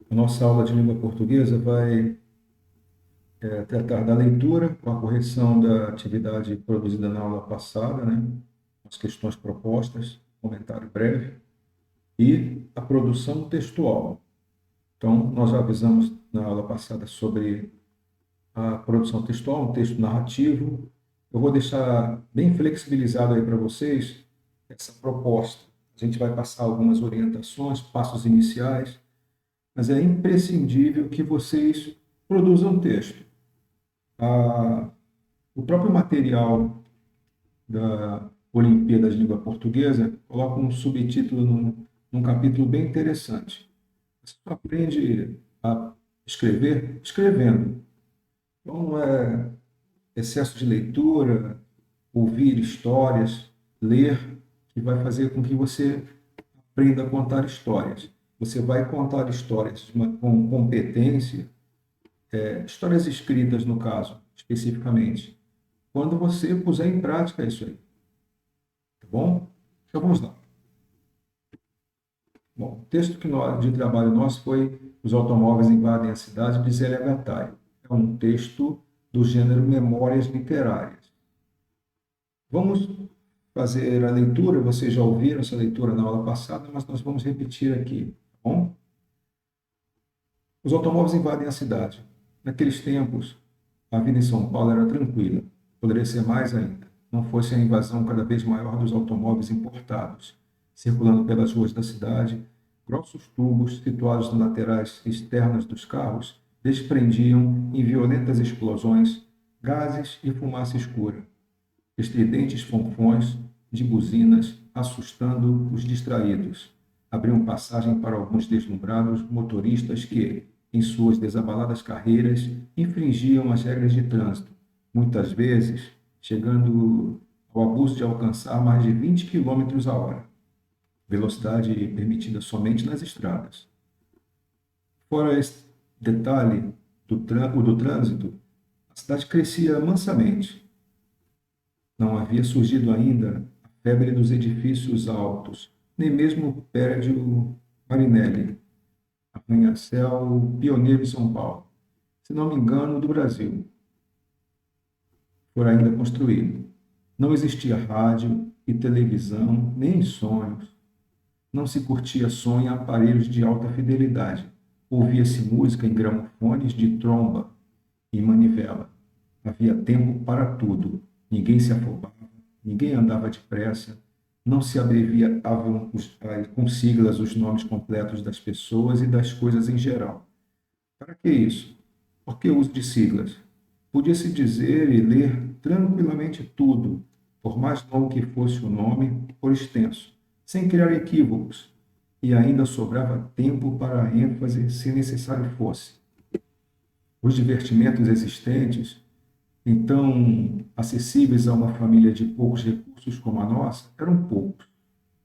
A nossa aula de língua portuguesa vai tratar da leitura, com a correção da atividade produzida na aula passada, né? As questões propostas, comentário breve, e a produção textual. Então, nós já avisamos na aula passada sobre a produção textual, um texto narrativo. Eu vou deixar bem flexibilizado aí para vocês essa proposta. A gente vai passar algumas orientações, passos iniciais, mas é imprescindível que vocês produzam texto. A, o próprio material da Olimpíada de Língua Portuguesa coloca um subtítulo num capítulo bem interessante. Você aprende a escrever escrevendo. Então, não é excesso de leitura, ouvir histórias, ler, que vai fazer com que você aprenda a contar histórias. Você vai contar histórias com competência, histórias escritas, no caso, especificamente, quando você puser em prática isso aí, tá bom? Então vamos lá. Bom, o texto de trabalho nosso foi Os Automóveis Invadem a Cidade, de Zélia Gattai. É um texto do gênero Memórias Literárias. Vamos fazer a leitura, vocês já ouviram essa leitura na aula passada, mas nós vamos repetir aqui, tá bom? Os automóveis invadem a cidade. Naqueles tempos, a vida em São Paulo era tranquila. Poderia ser mais ainda, não fosse a invasão cada vez maior dos automóveis importados, circulando pelas ruas da cidade. Grossos tubos, situados nas laterais externas dos carros, desprendiam, em violentas explosões, gases e fumaça escura. Estridentes fonfões de buzinas, assustando os distraídos, abriam passagem para alguns deslumbrados motoristas que, em suas desabaladas carreiras, infringiam as regras de trânsito, muitas vezes chegando ao abuso de alcançar mais de 20 quilômetros a hora, velocidade permitida somente nas estradas. Fora esse detalhe o do trânsito, a cidade crescia mansamente. Não havia surgido ainda a febre dos edifícios altos, nem mesmo o prédio Marinelli, arranha-céu pioneiro em São Paulo, se não me engano, do Brasil, por ainda construído. Não existia rádio e televisão, nem em sonhos. Não se curtia som em aparelhos de alta fidelidade. Ouvia-se música em gramofones de tromba e manivela. Havia tempo para tudo. Ninguém se afobava, ninguém andava depressa, não se abreviavam com siglas os nomes completos das pessoas e das coisas em geral. Para que isso? Por que o uso de siglas? Podia-se dizer e ler tranquilamente tudo, por mais longo que fosse o nome, por extenso, sem criar equívocos, e ainda sobrava tempo para a ênfase, se necessário fosse. Os divertimentos existentes, então acessíveis a uma família de poucos recursos como a nossa, eram poucos.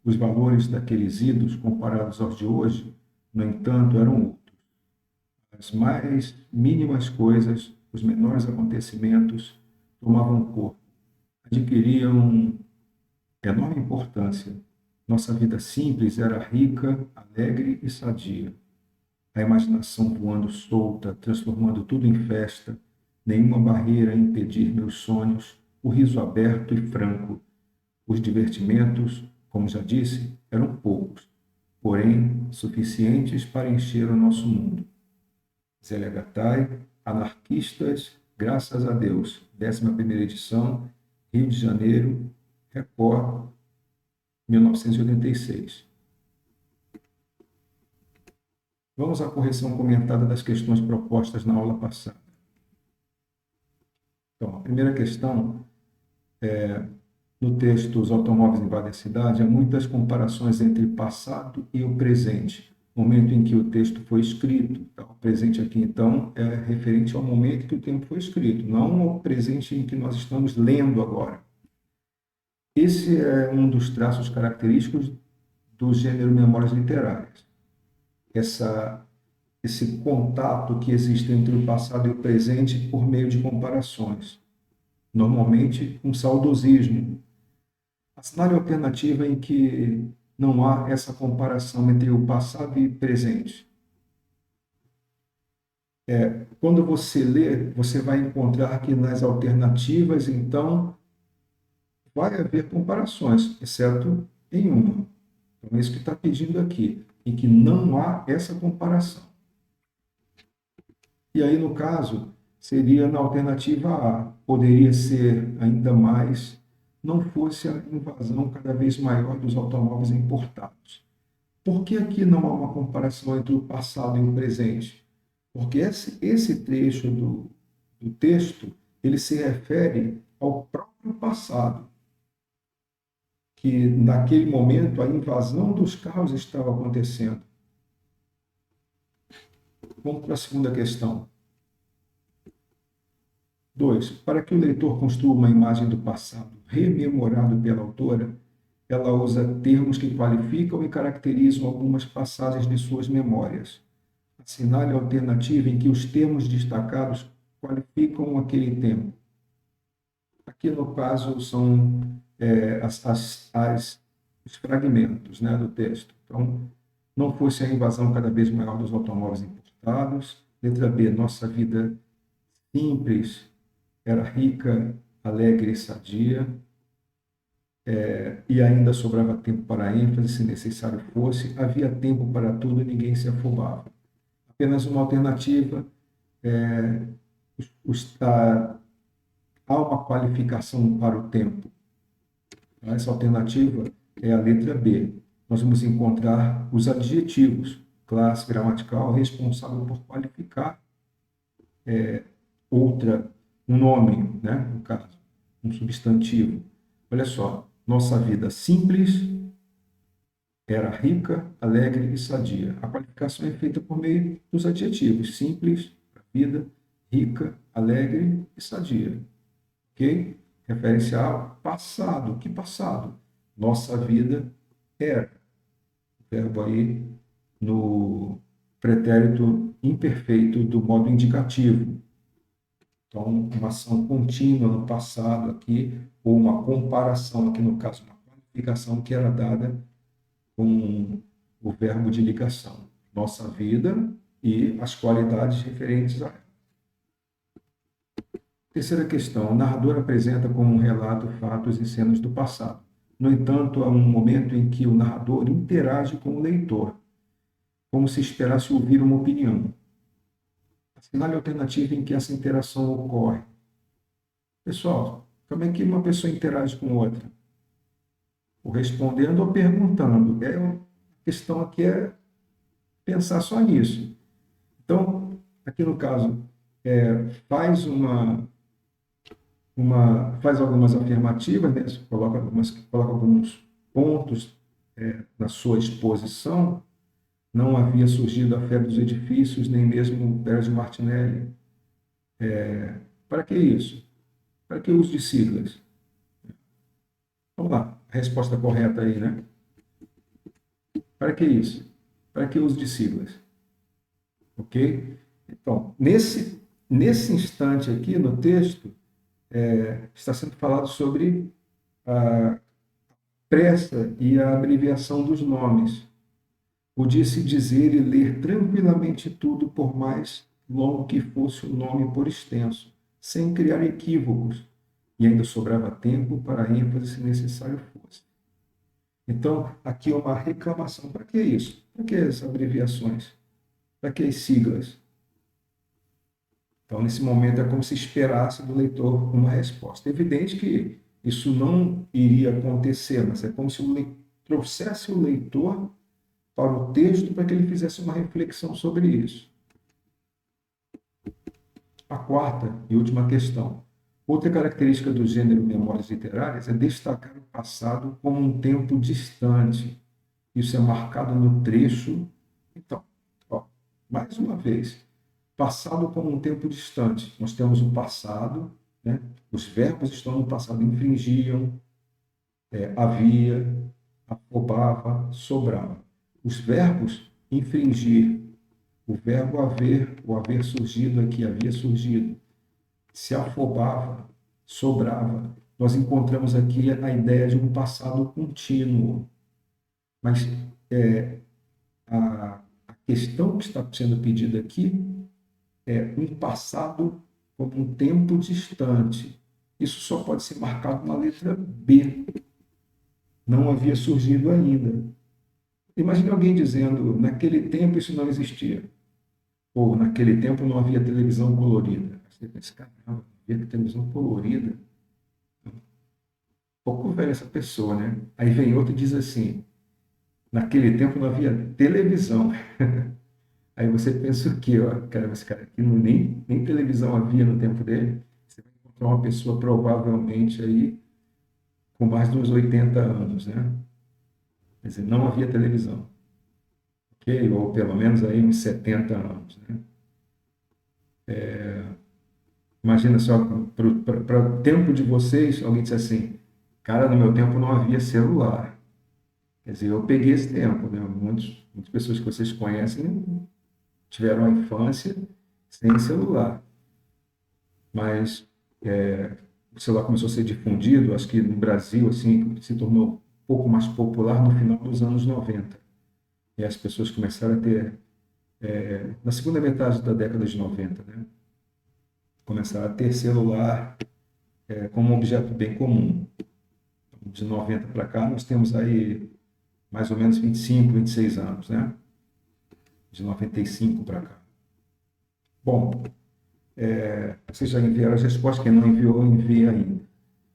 Os valores daqueles idos, comparados aos de hoje, no entanto, eram outros. As mais mínimas coisas, os menores acontecimentos, tomavam corpo, adquiriam enorme importância. Nossa vida simples era rica, alegre e sadia. A imaginação voando solta, transformando tudo em festa, nenhuma barreira a impedir meus sonhos, o riso aberto e franco. Os divertimentos, como já disse, eram poucos, porém suficientes para encher o nosso mundo. Zélia Gattai, Anarquistas, Graças a Deus, 11ª edição, Rio de Janeiro, Record, 1986. Vamos à correção comentada das questões propostas na aula passada. Então, a primeira questão, no texto Os Automóveis Invadem a Cidade, há muitas comparações entre passado e o presente, momento em que o texto foi escrito. Então, o presente aqui, então, é referente ao momento que o tempo foi escrito, não ao presente em que nós estamos lendo agora. Esse é um dos traços característicos do gênero Memórias Literárias. Esse contato que existe entre o passado e o presente por meio de comparações. Normalmente, um saudosismo. A cenário alternativa em que não há essa comparação entre o passado e o presente. Quando você lê, você vai encontrar que nas alternativas, então, vai haver comparações, exceto em uma. Então, é isso que está pedindo aqui, em que não há essa comparação. E aí, no caso, seria na alternativa A. Poderia ser ainda mais, não fosse a invasão cada vez maior dos automóveis importados. Por que aqui não há uma comparação entre o passado e o presente? Porque esse trecho do texto, ele se refere ao próprio passado, que naquele momento a invasão dos carros estava acontecendo. Vamos para a segunda questão. 2. Para que o leitor construa uma imagem do passado rememorado pela autora, ela usa termos que qualificam e caracterizam algumas passagens de suas memórias. Assinale a alternativa em que os termos destacados qualificam aquele tempo. Aqui, no caso, são os fragmentos, né, do texto. Então, não fosse a invasão cada vez maior dos automóveis importados. Letra B, nossa vida simples era rica, alegre e sadia. E ainda sobrava tempo para ênfase, se necessário fosse. Havia tempo para tudo e ninguém se afobava. Apenas uma alternativa. É, há uma qualificação para o tempo. Essa alternativa é a letra B. Nós vamos encontrar os adjetivos, classe gramatical responsável por qualificar outra, um nome, né? No caso, um substantivo. Olha só, nossa vida simples era rica, alegre e sadia. A qualificação é feita por meio dos adjetivos simples, vida, rica, alegre e sadia. Ok? Refere-se ao passado. Que passado? Nossa vida era. O verbo aí no pretérito imperfeito do modo indicativo. Então, uma ação contínua no passado aqui, ou uma comparação aqui, no caso, uma qualificação que era dada com o verbo de ligação. Nossa vida e as qualidades referentes a ela. Terceira questão. O narrador apresenta como um relato fatos e cenas do passado. No entanto, há um momento em que o narrador interage com o leitor, como se esperasse ouvir uma opinião. Assinale a alternativa em que essa interação ocorre. Pessoal, como é que uma pessoa interage com outra? Ou respondendo ou perguntando. A questão aqui é pensar só nisso. Então, aqui no caso, faz faz algumas afirmativas, né? Coloca alguns pontos na sua exposição. Não havia surgido a febre dos edifícios, nem mesmo o Pérez de Martinelli. Para que isso? Para que o uso de siglas? Vamos lá, a resposta correta aí, né? Para que isso? Para que o uso de siglas? Ok? Então, nesse instante aqui no texto, está sendo falado sobre a pressa e a abreviação dos nomes. Podia-se dizer e ler tranquilamente tudo, por mais longo que fosse o nome por extenso, sem criar equívocos, e ainda sobrava tempo para ênfase se necessário fosse. Então, aqui é uma reclamação. Para que isso? Para que essas abreviações? Para que as siglas? Então, nesse momento, é como se esperasse do leitor uma resposta. É evidente que isso não iria acontecer, mas é como se trouxesse o leitor para o texto para que ele fizesse uma reflexão sobre isso. A quarta e última questão. Outra característica do gênero Memórias Literárias é destacar o passado como um tempo distante. Isso é marcado no trecho. Então, mais uma vez, passado como um tempo distante. Nós temos o passado, né? Os verbos estão no passado, infringiam, havia, afobava, sobrava. Os verbos infringir, o verbo haver, o haver surgido aqui, havia surgido, se afobava, sobrava. Nós encontramos aqui a ideia de um passado contínuo. Mas a questão que está sendo pedida aqui um passado como um tempo distante. Isso só pode ser marcado na letra B. Não havia surgido ainda. Imagine alguém dizendo, naquele tempo isso não existia. Ou naquele tempo não havia televisão colorida. Você pensa, caramba, não havia televisão colorida. Pouco velha essa pessoa, né? Aí vem outro e diz assim, naquele tempo não havia televisão. Aí você pensa o quê? Ó, cara, esse cara aqui nem televisão havia no tempo dele. Você vai encontrar uma pessoa provavelmente aí com mais de uns 80 anos, né? Quer dizer, não havia televisão, ok? Ou pelo menos aí uns 70 anos, né? Imagina só, para o tempo de vocês, alguém disse assim, cara, no meu tempo não havia celular. Quer dizer, eu peguei esse tempo, né? Muitas pessoas que vocês conhecem tiveram a infância sem celular. Mas o celular começou a ser difundido, acho que no Brasil, assim, se tornou um pouco mais popular no final dos anos 90. E as pessoas começaram a ter, na segunda metade da década de 90, né? Começaram a ter celular como um objeto bem comum. De 90 para cá, nós temos aí mais ou menos 25, 26 anos, né? De 95 para cá. Bom, vocês já enviaram as respostas, quem não enviou, envia ainda.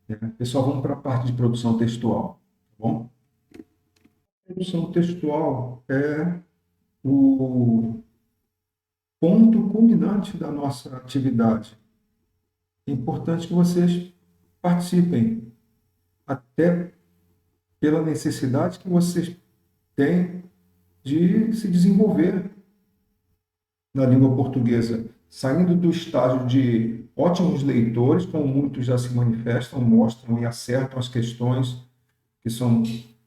Né? Pessoal, vamos para a parte de produção textual, tá bom? A produção textual é o ponto culminante da nossa atividade. É importante que vocês participem, até pela necessidade que vocês têm de se desenvolver na língua portuguesa, saindo do estágio de ótimos leitores, como muitos já se manifestam, mostram e acertam as questões que são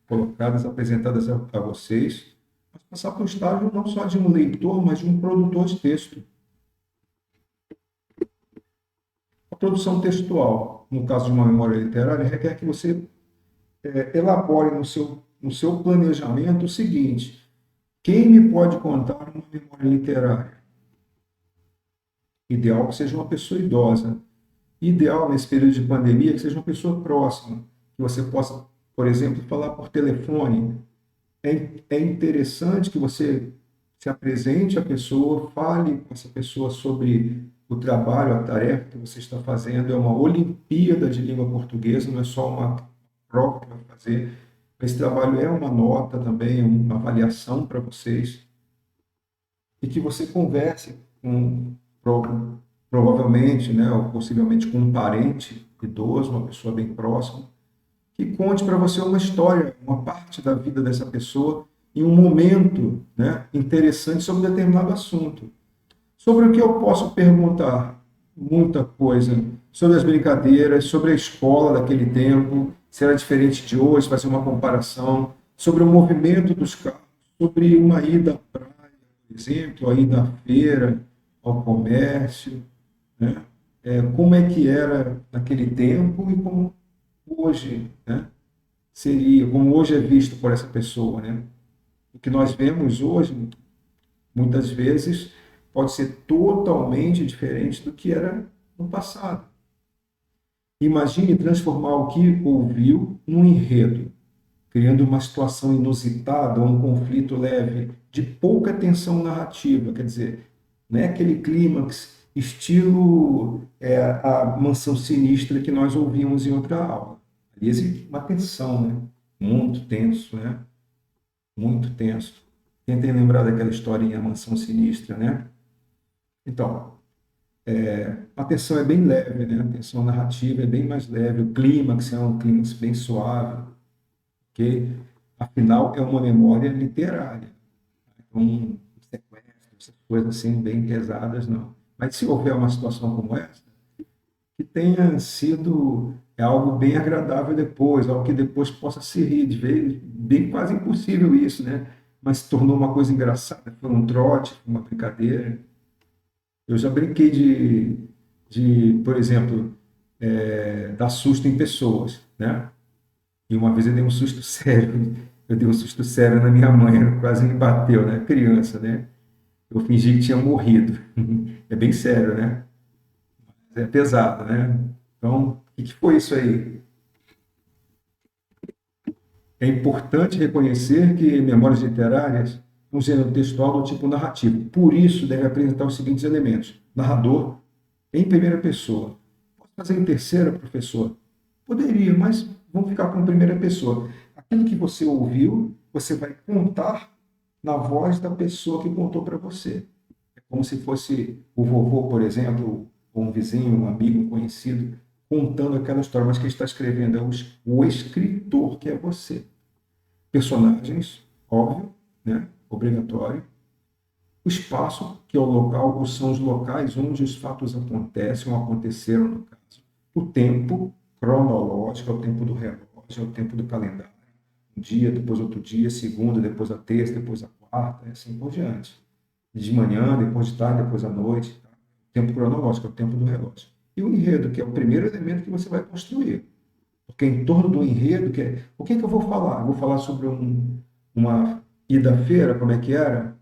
colocadas, apresentadas a vocês, mas passar para o estágio não só de um leitor, mas de um produtor de texto. A produção textual, no caso de uma memória literária, requer que você elabore no seu planejamento o seguinte: quem me pode contar uma memória literária? Ideal que seja uma pessoa idosa. Ideal, nesse período de pandemia, que seja uma pessoa próxima, que você possa, por exemplo, falar por telefone. É interessante que você se apresente à pessoa, fale com essa pessoa sobre o trabalho, a tarefa que você está fazendo. É uma Olimpíada de língua portuguesa, não é só uma prova que vai fazer. Esse trabalho é uma nota também, uma avaliação para vocês. E que você converse com, provavelmente, né, ou possivelmente com um parente idoso, uma pessoa bem próxima, que conte para você uma história, uma parte da vida dessa pessoa em um momento, né, interessante sobre determinado assunto. Sobre o que eu posso perguntar? Muita coisa. Sobre as brincadeiras, sobre a escola daquele tempo, se era diferente de hoje, fazer uma comparação, sobre o movimento dos carros, sobre uma ida à praia, por exemplo, a ida à feira, ao comércio, né? Como é que era naquele tempo e como hoje, né? Seria, como hoje é visto por essa pessoa, né? O que nós vemos hoje, muitas vezes, pode ser totalmente diferente do que era no passado. Imagine transformar o que ouviu num enredo, criando uma situação inusitada ou um conflito leve, de pouca tensão narrativa, quer dizer, não é aquele clímax estilo a Mansão Sinistra que nós ouvimos em outra aula. Ali existe uma tensão, né? Muito tenso, né? Muito tenso. Quem tem lembrado daquela historinha Mansão Sinistra, né? Então, a tensão é bem leve, né? A tensão narrativa é bem mais leve, o clímax é um clímax bem suave, ok? Afinal, é uma memória literária. Um sequestro, essas coisas assim bem pesadas, não. Mas se houver uma situação como essa, que tenha sido algo bem agradável depois, algo que depois possa se rir de vez, bem quase impossível isso, né? Mas se tornou uma coisa engraçada, foi um trote, uma brincadeira. Eu já brinquei por exemplo, dar susto em pessoas, né? E uma vez eu dei um susto sério, eu dei um susto sério na minha mãe, ela quase me bateu, né? Criança, né? Eu fingi que tinha morrido. É bem sério, né? É pesado, né? Então, o que foi isso aí? É importante reconhecer que memórias literárias é um gênero textual do tipo narrativo. Por isso, deve apresentar os seguintes elementos: narrador em primeira pessoa. Posso fazer em terceira, professor? Poderia, mas vamos ficar com primeira pessoa. Aquilo que você ouviu, você vai contar na voz da pessoa que contou para você. É como se fosse o vovô, por exemplo, ou um vizinho, um amigo, um conhecido, contando aquela história, mas quem está escrevendo é o escritor, que é você. Personagens, óbvio, né? Obrigatório. O espaço, que é o local, ou são os locais onde os fatos acontecem ou aconteceram, no caso. O tempo cronológico, é o tempo do relógio, é o tempo do calendário. Um dia, depois outro dia, segunda, depois a terça, depois a quarta, e assim por diante. De manhã, depois de tarde, depois à noite. Tá? O tempo cronológico, é o tempo do relógio. E o enredo, que é o primeiro elemento que você vai construir. Porque em torno do enredo, o que eu vou falar? Eu vou falar sobre uma ida à feira, como é que era?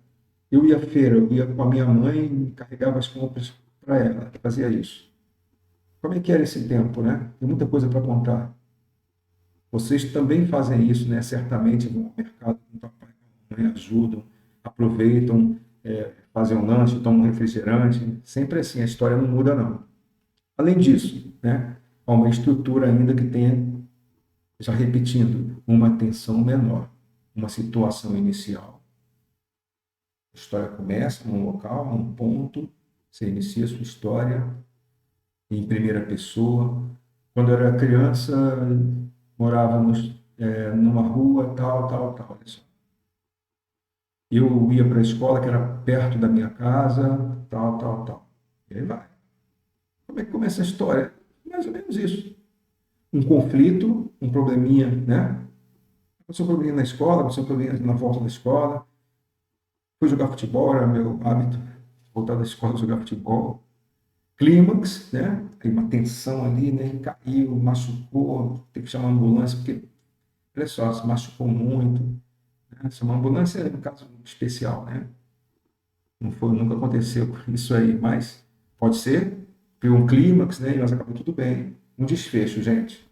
Eu ia à feira, eu ia com a minha mãe e carregava as compras para ela, fazia isso. Como é que era esse tempo, né? Tem muita coisa para contar. Vocês também fazem isso, né? Certamente vão ao mercado com o papai e com a mãe, ajudam, aproveitam, fazem um lanche, tomam um refrigerante. Sempre assim, a história não muda, não. Além disso, né? Há uma estrutura ainda que tenha, já repetindo, uma tensão menor, uma situação inicial. A história começa num local, num ponto, você inicia a sua história em primeira pessoa. Quando eu era criança, morávamos numa rua, tal, tal, tal. Olha só. Eu ia para a escola, que era perto da minha casa, tal, tal, tal. E aí vai. Como é que começa a história? Mais ou menos isso. Um conflito, um probleminha, né? Aconteceu um probleminha na escola, aconteceu um probleminha na volta da escola. Fui jogar futebol, era meu hábito, voltar da escola jogar futebol. Clímax, né? Tem uma tensão ali, né? Caiu, machucou, tem que chamar a ambulância, porque, olha só, se machucou muito. Né? Chamar a ambulância é um caso especial, né? Não foi, nunca aconteceu isso aí, mas pode ser. Viu um clímax, né? Mas acabou tudo bem. Um desfecho, gente.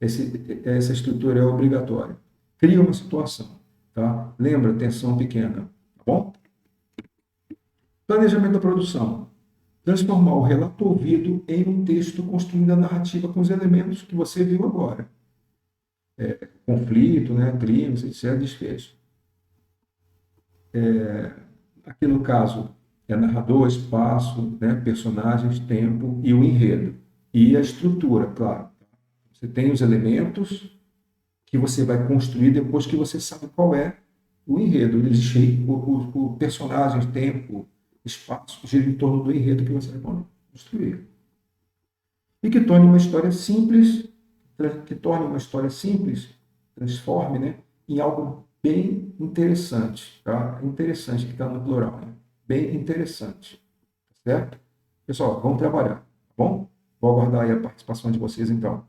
Essa estrutura é obrigatória. Cria uma situação, tá? Lembra, tensão pequena, tá bom? Planejamento da produção. Transformar o relato ouvido em um texto construindo a narrativa com os elementos que você viu agora. Conflito, né, crimes, etc., desfecho. Aqui no caso, é narrador, espaço, né, personagens, tempo e o enredo. E a estrutura, claro. Você tem os elementos que você vai construir depois que você sabe qual é o enredo. O personagem, tempo, espaço, gira em torno do enredo que você vai construir. E que torne uma história simples, transforme, né, em algo bem interessante, tá? Interessante que está no plural, né? Bem interessante, tá certo? Pessoal, vamos trabalhar, tá bom? Vou aguardar aí a participação de vocês, então.